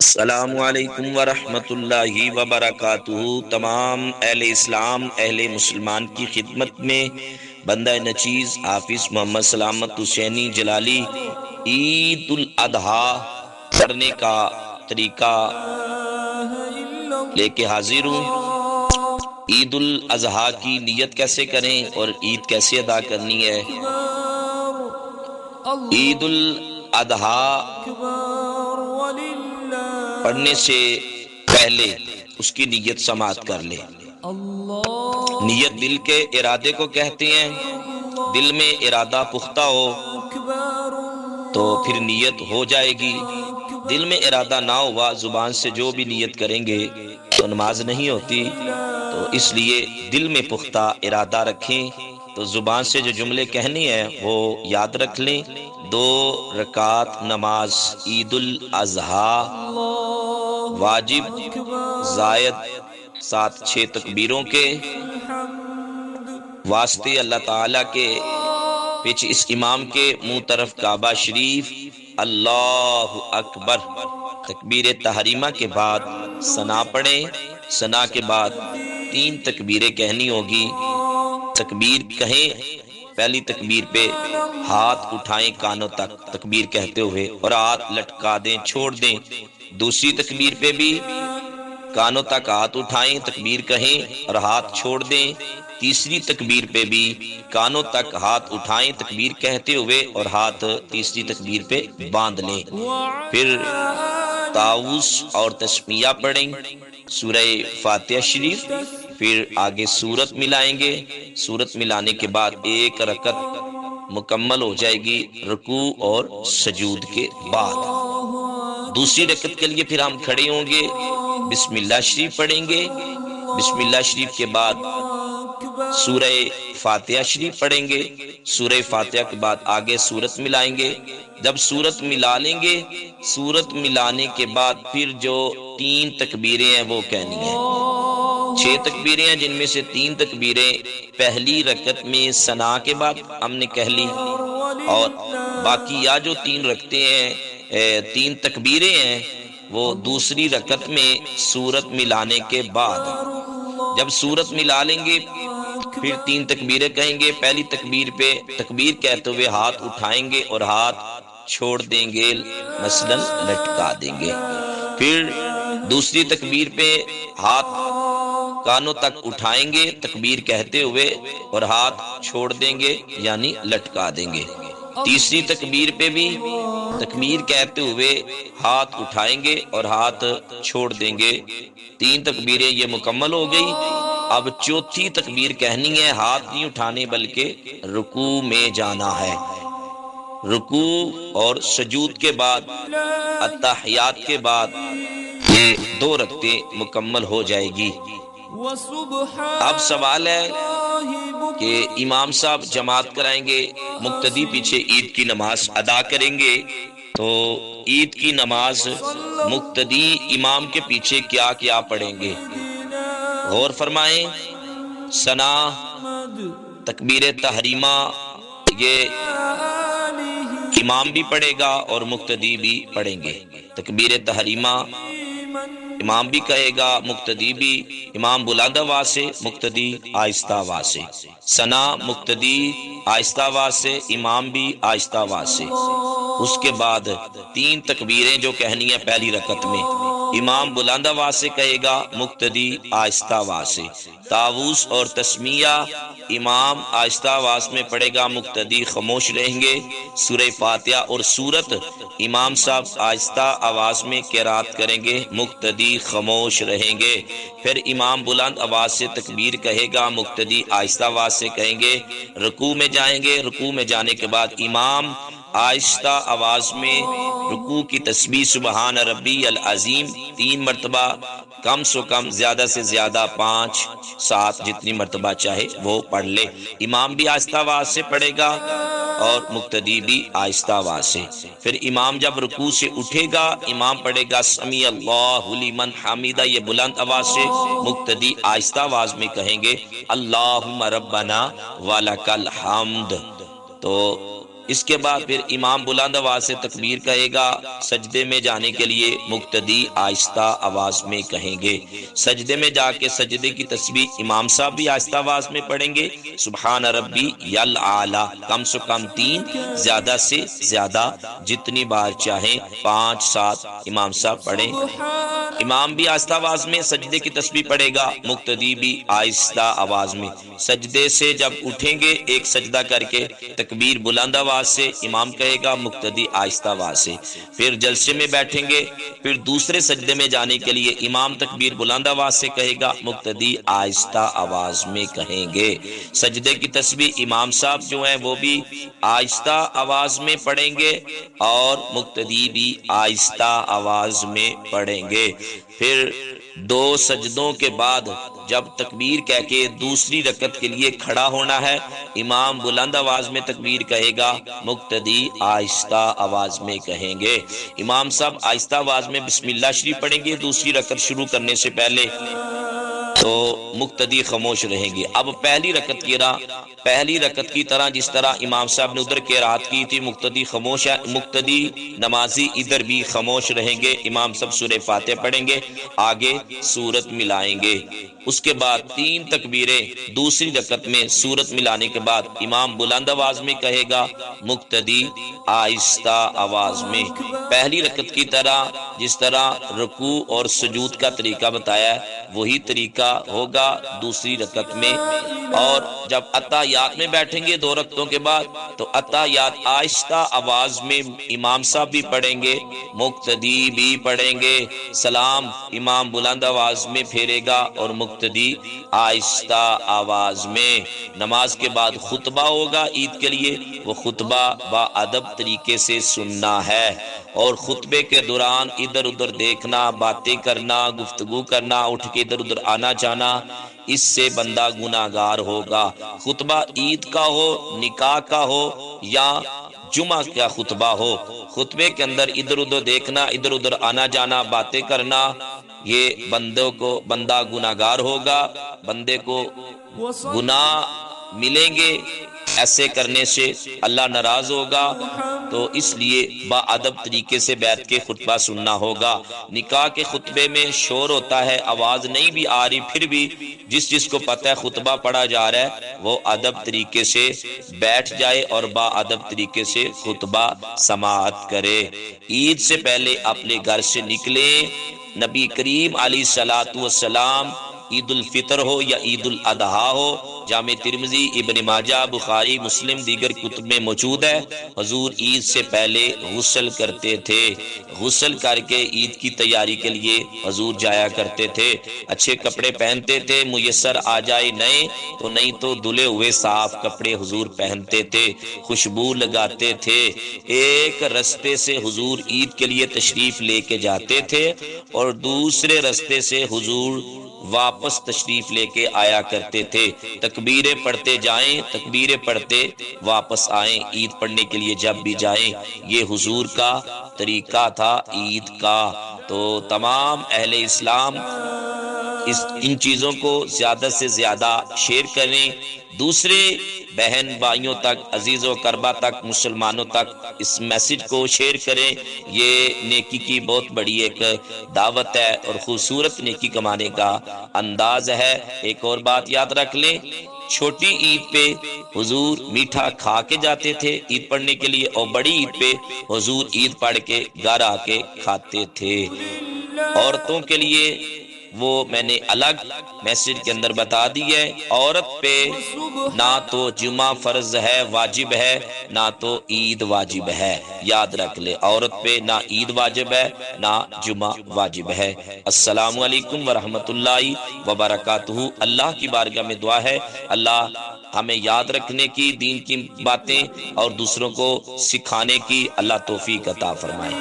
السلام علیکم ورحمۃ اللہ وبرکاتہ۔ تمام اہل اسلام، اہل مسلمان کی خدمت میں بندہ نچیز حافظ محمد سلامت حسینی جلالی عید الاضحیٰ پڑھنے کا طریقہ لے کے حاضر ہوں۔ عید الاضحیٰ کی نیت کیسے کریں اور عید کیسے ادا کرنی ہے؟ عید الاضحیٰ پڑھنے سے پہلے اس کی نیت سماعت کر لے۔ نیت دل کے ارادے کو کہتے ہیں۔ دل میں ارادہ پختہ ہو تو پھر نیت ہو جائے گی۔ دل میں ارادہ نہ ہوا، زبان سے جو بھی نیت کریں گے تو نماز نہیں ہوتی۔ تو اس لیے دل میں پختہ ارادہ رکھیں، تو زبان سے جو جملے کہنے ہیں وہ یاد رکھ لیں۔ 2 رکعت نماز عید الاضحیٰ واجب زائد 7-6 تکبیروں کے واسطے اللہ تعالیٰ کے پیچھے اس امام کے منہ طرف کعبہ شریف، اللہ اکبر، تکبیر تحریمہ کے بعد ثنا پڑھیں۔ ثنا کے بعد 3 تکبیریں کہنی ہوگی۔ تکبیر کہیں، پہلی تکبیر پہ ہاتھ اٹھائیں کانوں تک تکبیر کہتے ہوئے اور ہاتھ لٹکا دیں، چھوڑ دیں۔ دوسری تکبیر پہ بھی کانوں تک ہاتھ اٹھائیں، تکبیر کہیں اور ہاتھ چھوڑ دیں۔ تیسری تکبیر پہ بھی کانوں تک ہاتھ اٹھائیں، تکبیر کہتے ہوئے اور ہاتھ تیسری تکبیر پہ باندھ لیں۔ پھر تعوذ اور تسمیہ پڑھیں، سورہ فاتحہ شریف، پھر آگے سورت ملائیں گے۔ سورت ملانے کے بعد 1 رکعت مکمل ہو جائے گی رکوع اور سجود کے بعد۔ دوسری رکعت کے لیے پھر ہم کھڑے ہوں گے، بسم اللہ شریف پڑھیں گے۔ بسم اللہ شریف کے بعد سورہ فاتحہ شریف پڑھیں گے۔ سورہ فاتحہ کے بعد آگے سورت ملائیں گے۔ جب سورت ملا لیں گے، سورت ملانے کے بعد پھر جو 3 تکبیریں ہیں وہ کہنی ہیں۔ 6 تکبیریں ہیں، جن میں سے 3 تکبیریں پہلی رکعت میں ثنا کے بعد ہم نے کہہ لی، اور باقی یا جو 3 رکھتے ہیں 3 تکبیریں ہیں وہ دوسری رکعت میں سورت ملانے کے بعد۔ جب سورت ملا لیں گے پھر 3 تکبیریں کہیں گے۔ پہلی تکبیر پہ تکبیر کہتے ہوئے ہاتھ اٹھائیں گے اور ہاتھ چھوڑ دیں گے، مثلا لٹکا دیں گے۔ پھر دوسری تکبیر پہ ہاتھ کانوں تک اٹھائیں گے تکبیر کہتے ہوئے اور ہاتھ چھوڑ دیں گے، یعنی لٹکا دیں گے۔ تیسری تکبیر پہ بھی تکبیر کہتے ہوئے ہاتھ اٹھائیں گے اور ہاتھ چھوڑ دیں گے۔ 3 تکبیریں یہ مکمل ہو گئی۔ اب چوتھی تکبیر کہنی ہے، ہاتھ نہیں اٹھانے بلکہ رکوع میں جانا ہے۔ رکوع اور سجود کے بعد التحیات کے بعد یہ 2 رکعتیں مکمل ہو جائے گی۔ اب سوال ہے کہ امام صاحب جماعت کرائیں گے، مقتدی پیچھے عید کی نماز ادا کریں گے، تو عید کی نماز مقتدی امام کے پیچھے کیا کیا پڑھیں گے؟ غور فرمائیں۔ ثنا، تکبیر تحریمہ یہ امام بھی پڑھے گا اور مقتدی بھی پڑھیں گے۔ تکبیر تحریمہ امام بھی کہے گا، مقتدی بھی، امام بلند آواز سے، مقتدی آہستہ آواز سے۔ ثنا مقتدی آہستہ آواز سے، امام بھی آہستہ آواز سے۔ اس کے بعد 3 تکبیریں جو کہنی ہے پہلی رکعت میں، امام بلند آواز سے کہے گا، مقتدی آہستہ آواز سے۔ تعوذ اور تسمیہ امام آہستہ آواز میں پڑھے گا، مقتدی خاموش رہیں گے۔ سورہ فاتحہ اور سورت امام صاحب آہستہ آواز میں قرات کریں گے، مقتدی خاموش رہیں گے۔ پھر امام بلند آواز سے تکبیر کہے گا، مقتدی آہستہ آواز سے کہیں گے۔ رکوع میں جائیں گے، رکوع میں جانے کے بعد امام آہستہ آواز میں رکوع کی تسبیح سبحان ربی العظیم 3 مرتبہ، کم سے کم زیادہ سے زیادہ 5-7 جتنی مرتبہ چاہے وہ پڑھ لے۔ امام بھی آہستہ آواز سے پڑھے گا اور مقتدی بھی آہستہ آواز سے۔ پھر امام جب رکوع سے اٹھے گا، امام پڑھے گا سمیع اللہ لمن حمیدہ، یہ بلند آواز سے، مقتدی آہستہ آواز میں کہیں گے اللہم ربنا ولک الحمد۔ تو اس کے بعد پھر امام بلند آواز سے تکبیر کہے گا، سجدے میں جانے کے لیے مقتدی آہستہ آواز میں کہیں گے، سجدے میں جا کے سجدے کی تسبیح امام صاحب بھی آہستہ آواز میں پڑھیں گے، سبحان ربی الاعلی کم سے کم 3، زیادہ سے زیادہ جتنی بار چاہیں 5 7 امام صاحب پڑھیں۔ امام بھی آہستہ آواز میں سجدے کی تسبیح پڑھے گا، مقتدی بھی آہستہ آواز میں۔ سجدے سے جب اٹھیں گے ایک سجدہ کر کے تکبیر بلند آواز سے امام کہے گا، مقتدی آہستہ آواز سے۔ پھر جلسے میں بیٹھیں گے، پھر دوسرے سجدے میں جانے کے لیے امام تکبیر بلند آواز سے کہے گا، مقتدی آہستہ آواز میں کہیں گے۔ سجدے کی تسبیح امام صاحب جو ہیں وہ بھی آہستہ آواز میں پڑھیں گے اور مقتدی بھی آہستہ آواز میں پڑھیں گے۔ پھر 2 سجدوں کے بعد جب تکبیر کہہ کے دوسری رکعت کے لیے کھڑا ہونا ہے، امام بلند آواز میں تکبیر کہے گا، مقتدی آہستہ آواز میں کہیں گے۔ امام صاحب آہستہ آواز میں بسم اللہ شریف پڑھیں گے دوسری رکعت شروع کرنے سے پہلے، تو مقتدی خاموش رہیں گے۔ اب پہلی رکعت کی طرح جس طرح امام صاحب نے ادھر قرات کی تھی، مقتدی خاموش ہے، مقتدی نمازی ادھر بھی خاموش رہیں گے، امام صاحب سورہ فاتحہ پڑھیں گے، آگے سورت ملائیں گے۔ اس کے بعد 3 تکبیریں دوسری رکعت میں سورت ملانے کے بعد امام بلند آواز میں کہے گا، مقتدی آہستہ آواز میں۔ پہلی رکعت کی طرح جس طرح رکوع اور سجود کا طریقہ بتایا ہے وہی طریقہ ہوگا دوسری رکعت میں۔ اور جب اتحیات میں بیٹھیں گے 2 رکعتوں کے بعد تو اتحیات آہستہ آواز میں امام صاحب بھی پڑھیں گے، مقتدی بھی پڑھیں گے، سلام امام بلند آواز میں پھیرے گا اور مقتدی آہستہ آواز میں۔ نماز کے بعد خطبہ ہوگا عید کے لیے، وہ خطبہ با ادب طریقے سے سننا ہے، اور خطبے کے دوران ادھر ادھر دیکھنا، باتیں کرنا، گفتگو کرنا، اٹھ کے ادھر ادھر آنا جانا، اس سے بندہ گناہگار ہوگا۔ خطبہ عید کا ہو، نکاح کا ہو یا جمعہ کا خطبہ ہو، خطبے کے اندر ادھر ادھر دیکھنا، ادھر ادھر آنا جانا، باتیں کرنا، یہ بندہ گناہگار ہوگا، بندے کو گناہ ملیں گے، ایسے کرنے سے اللہ ناراض ہوگا، تو اس لیے با ادب طریقے سے بیٹھ کے خطبہ سننا ہوگا۔ نکاح کے خطبے میں شور ہوتا ہے، آواز نہیں بھی آ رہی، پھر بھی جس کو پتہ ہے خطبہ پڑھا جا رہا ہے وہ ادب طریقے سے بیٹھ جائے اور با ادب طریقے سے خطبہ سماعت کرے۔ عید سے پہلے اپنے گھر سے نکلیں، نبی کریم علیہ الصلوۃ والسلام عید الفطر ہو یا عید الاضحیٰ ہو، جامع ترمذی، ابن ماجہ، بخاری، مسلم دیگر کتب میں موجود ہے، حضور عید سے پہلے غسل کرتے تھے، غسل کر کے عید کی تیاری کے لیے حضور جایا کرتے تھے، اچھے کپڑے پہنتے تھے، میسر آ جائے نئے تو نہیں تو دھلے ہوئے صاف کپڑے حضور پہنتے تھے، خوشبو لگاتے تھے، ایک رستے سے حضور عید کے لیے تشریف لے کے جاتے تھے اور دوسرے رستے سے حضور واپس تشریف لے کے آیا کرتے تھے، تکبیریں پڑھتے جائیں، تکبیریں پڑھتے واپس آئیں، عید پڑھنے کے لیے جب بھی جائیں، یہ حضور کا طریقہ تھا عید کا۔ تو تمام اہل اسلام ان چیزوں کو زیادہ سے زیادہ شیئر کریں، دوسرے بہن بھائیوں تک، عزیز و قربا تک، مسلمانوں تک اس میسج کو شیئر کریں، یہ نیکی کی بہت بڑی ایک دعوت ہے اور خوبصورت نیکی کمانے کا انداز ہے۔ ایک اور بات یاد رکھ لیں، چھوٹی عید پہ حضور میٹھا کھا کے جاتے تھے عید پڑھنے کے لیے، اور بڑی عید پہ حضور عید پڑھ کے گھر آ کے کھاتے تھے۔ عورتوں کے لیے وہ میں نے الگ میسج کے اندر بتا دی ہے، عورت پہ نہ تو جمعہ فرض ہے، واجب ہے، نہ تو عید واجب ہے، یاد رکھ لے، عورت پہ نہ عید واجب ہے نہ جمعہ واجب ہے۔ السلام علیکم ورحمۃ اللہ وبرکاتہ۔ اللہ کی بارگاہ میں دعا ہے اللہ ہمیں یاد رکھنے کی دین کی باتیں اور دوسروں کو سکھانے کی اللہ توفیق عطا فرمائے۔